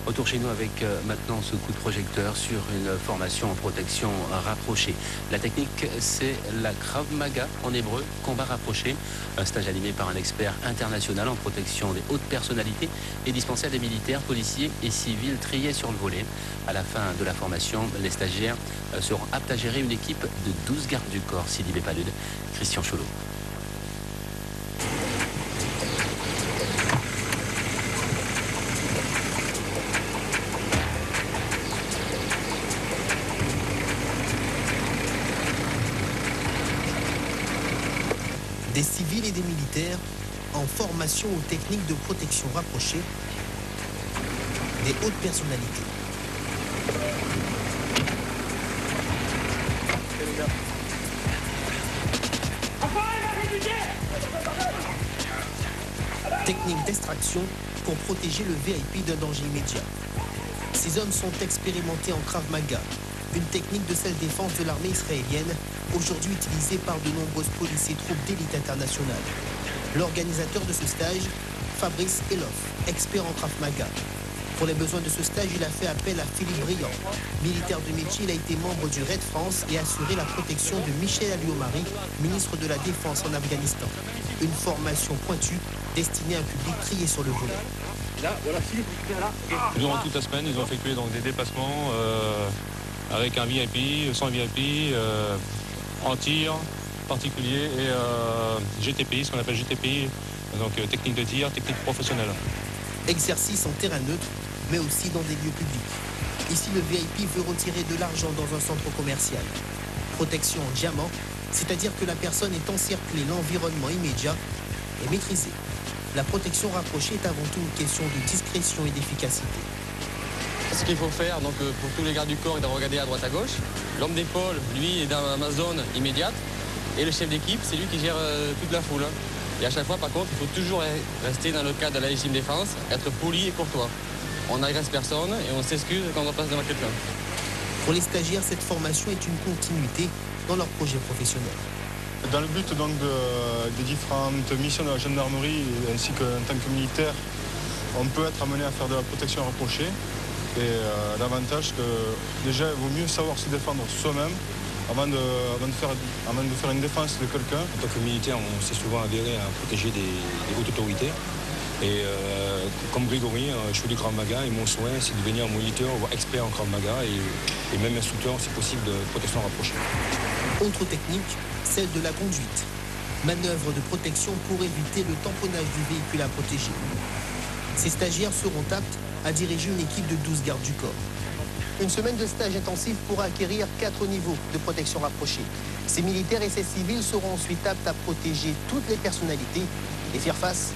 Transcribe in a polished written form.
Retour chez nous avec maintenant ce coup de projecteur sur une formation en protection rapprochée. La technique, c'est la Krav Maga en hébreu, combat rapproché. Un stage animé par un expert international en protection des hautes personnalités et dispensé à des militaires, policiers et civils triés sur le volet. À la fin de la formation, les stagiaires seront aptes à gérer une équipe de 12 gardes du corps. Sidi Bepalud, Christian Cholot. Des civils et des militaires en formation aux techniques de protection rapprochée des hautes personnalités. Technique d'extraction pour protéger le VIP d'un danger immédiat. Ces hommes sont expérimentés en Krav Maga, une technique de self-défense de l'armée israélienne, aujourd'hui utilisée par de nombreuses polices et troupes d'élite internationale. L'organisateur de ce stage, Fabrice Elof, expert en Krav Maga. Pour les besoins de ce stage, il a fait appel à Philippe Briand. Militaire de métier, il a été membre du Raid France et assuré la protection de Michel Alliot-Marie, ministre de la Défense en Afghanistan. Une formation pointue destinée à un public trié sur le volet. Durant toute la semaine, ils ont effectué donc, des déplacements avec un VIP, sans VIP, en tir particulier et GTPI, ce qu'on appelle GTPI, donc technique de tir, technique professionnelle. Exercice en terrain neutre, mais aussi dans des lieux publics. Ici, le VIP veut retirer de l'argent dans un centre commercial. Protection en diamant, c'est-à-dire que la personne est encerclée, l'environnement immédiat est maîtrisé. La protection rapprochée est avant tout une question de discrétion et d'efficacité. Ce qu'il faut faire donc, pour tous les gardes du corps est de regarder à droite à gauche. L'homme d'épaule, lui, est dans ma zone immédiate. Et le chef d'équipe, c'est lui qui gère toute la foule. Et à chaque fois, par contre, il faut toujours rester dans le cadre de la légitime défense, être poli et courtois. On n'agresse personne et on s'excuse quand on passe devant quelqu'un. Pour les stagiaires, cette formation est une continuité dans leur projet professionnel. Dans le but donc, des différentes missions de la gendarmerie ainsi qu'en tant que militaire, on peut être amené à faire de la protection rapprochée. Et l'avantage que déjà il vaut mieux savoir se défendre soi-même avant de faire une défense de quelqu'un. En tant que militaire, on s'est souvent avéré à protéger des hautes autorités. Et comme Grégory, je fais du Krav Maga et mon souhait c'est de devenir moniteur ou expert en Krav Maga et même instructeur si possible de protection rapprochée. Autre technique, celle de la conduite. Manœuvre de protection pour éviter le tamponnage du véhicule à protéger. Ces stagiaires seront aptes à diriger une équipe de 12 gardes du corps. Une semaine de stage intensif pourra acquérir 4 niveaux de protection rapprochée. Ces militaires et ces civils seront ensuite aptes à protéger toutes les personnalités et faire face